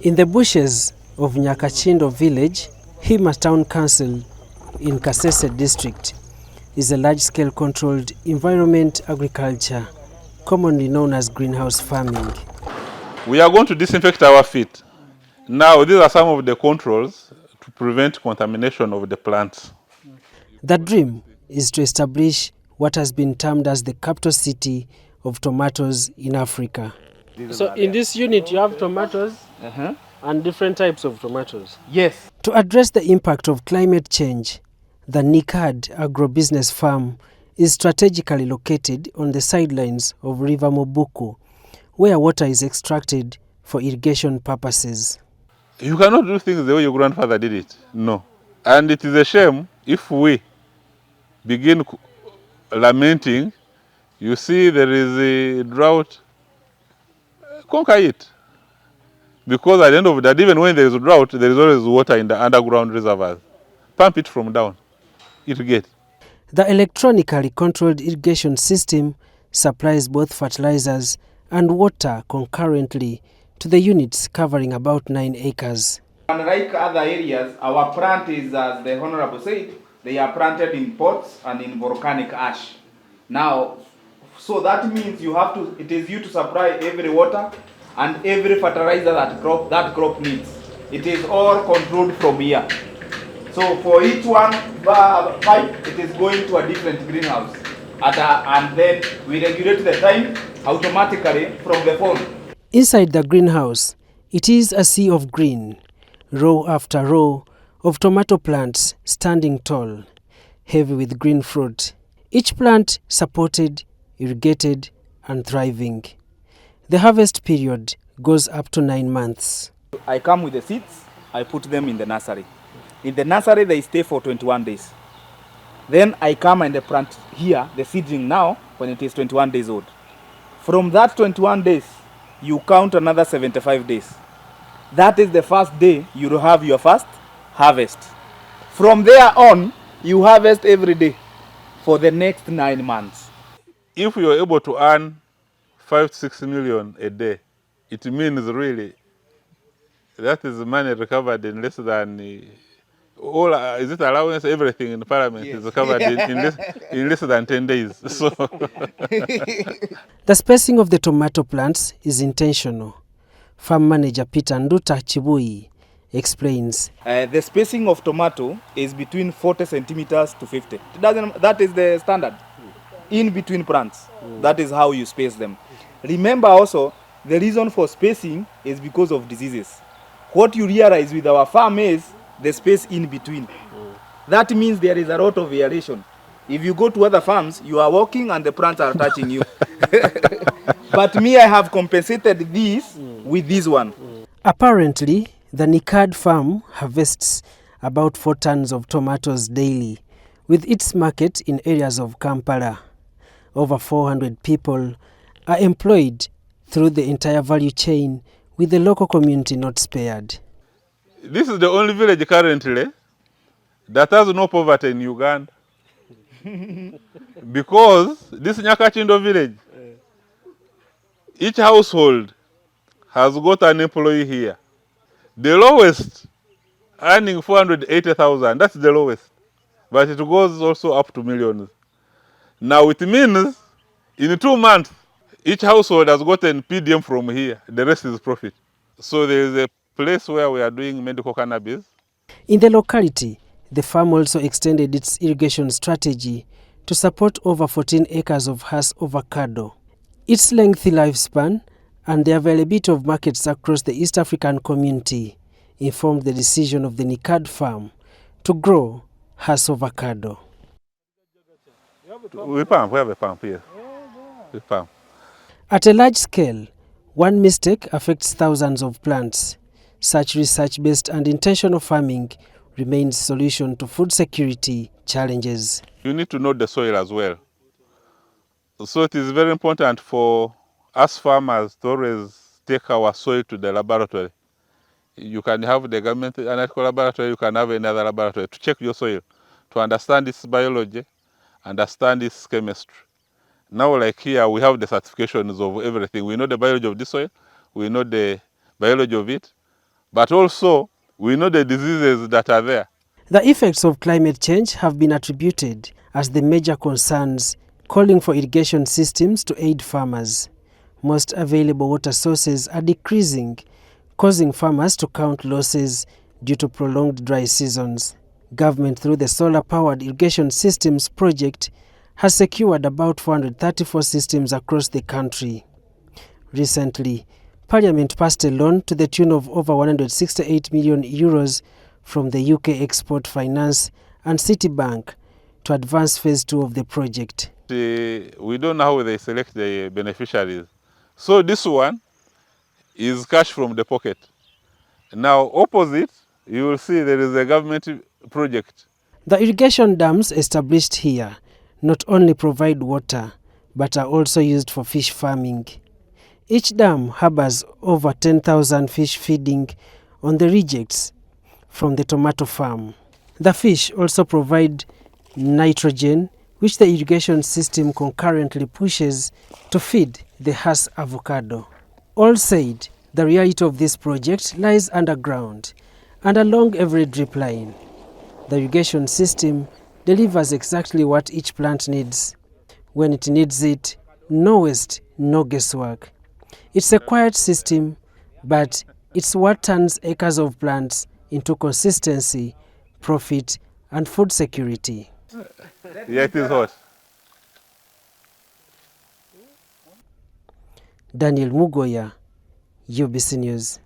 In the bushes of Nyakakakindo village, Hima Town Council in Kasese District is a large-scale controlled environment agriculture, commonly known as greenhouse farming. We are going to disinfect our feet. Now, these are some of the controls to prevent contamination of the plants. The dream is to establish what has been termed as the capital city of tomatoes in Africa. So in this unit you have tomatoes and different types of tomatoes. Yes. To address the impact of climate change, the NirCad agro-business farm is strategically located on the sidelines of River Mobuku, where water is extracted for irrigation purposes. You cannot do things the way your grandfather did it. No. And it is a shame if we begin lamenting, you see there is a drought, conquer it. Because at the end of that, even when there is a drought, there is always water in the underground reservoirs. Pump it from down, irrigate. The electronically controlled irrigation system supplies both fertilizers and water concurrently to the units covering about 9 acres. Unlike other areas, our plant is, as the Honorable said, they are planted in pots and in volcanic ash. Now, so that means it is you to supply every water and every fertilizer that crop needs. It is all controlled from here. So for each one pipe, it is going to a different greenhouse. And then we regulate the time automatically from the phone. Inside the greenhouse, it is a sea of green, row after row of tomato plants standing tall, heavy with green fruit. Each plant supported, irrigated, and thriving. The harvest period goes up to 9 months. I come with the seeds, I put them in the nursery. In the nursery, they stay for 21 days. Then I come and plant here, the seedling now, when it is 21 days old. From that 21 days, you count another 75 days. That is the first day you will have your first harvest. From there on, you harvest every day for the next 9 months. If you are able to earn 5 to 6 million a day, it means really that is money recovered in less than is it allowance? Everything in the parliament is covered in less than 10 days. So the spacing of the tomato plants is intentional. Farm manager Peter Nduta Chibui explains. The spacing of tomato is between 40 centimeters to 50. That is the standard. In between plants. That is how you space them. Remember also, the reason for spacing is because of diseases. What you realize with our farm is the space in between. That means there is a lot of aeration. If you go to other farms, you are walking and the plants are touching you. But me, I have compensated this with this one. Apparently, the NirCad farm harvests about 4 tons of tomatoes daily, with its market in areas of Kampala. Over 400 people are employed through the entire value chain, with the local community not spared. This is the only village currently that has no poverty in Uganda. Because this Nyakakakindo village, each household has got an employee here. The lowest earning 480,000, that's the lowest. But it goes also up to millions. Now it means in 2 months, each household has gotten PDM from here. The rest is profit. So there is a place where we are doing medical cannabis. In the locality, the farm also extended its irrigation strategy to support over 14 acres of Hass avocado. Its lengthy lifespan and the availability of markets across the East African community informed the decision of the NirCad farm to grow Hass avocado. We have a pump here. We pump. At a large scale, one mistake affects thousands of plants. Such research-based and intentional farming remains a solution to food security challenges. You need to know the soil as well. So it is very important for us farmers to always take our soil to the laboratory. You can have the government analytical laboratory, you can have another laboratory to check your soil, to understand its biology, understand its chemistry. Now, like here, we have the certifications of everything. We know the biology of the soil, we know the biology of it, but also we know the diseases that are there. The effects of climate change have been attributed as the major concerns, calling for irrigation systems to aid farmers. Most available water sources are decreasing, causing farmers to count losses due to prolonged dry seasons. Government, through the Solar-Powered Irrigation Systems project, has secured about 434 systems across the country. Recently, Parliament passed a loan to the tune of over 168 million euros from the UK Export Finance and Citibank to advance phase 2 of the project. We don't know how they select the beneficiaries. So this one is cash from the pocket. Now opposite, you will see there is a government project. The irrigation dams established here not only provide water, but are also used for fish farming. Each dam harbors over 10,000 fish feeding on the rejects from the tomato farm. The fish also provide nitrogen, which the irrigation system concurrently pushes to feed the Hass avocado. All said, the reality of this project lies underground and along every drip line. The irrigation system delivers exactly what each plant needs. When it needs it, no waste, no guesswork. It's a quiet system, but it's what turns acres of plants into consistency, profit, and food security. Yeah, it is hot. Daniel Mugoya, UBC News.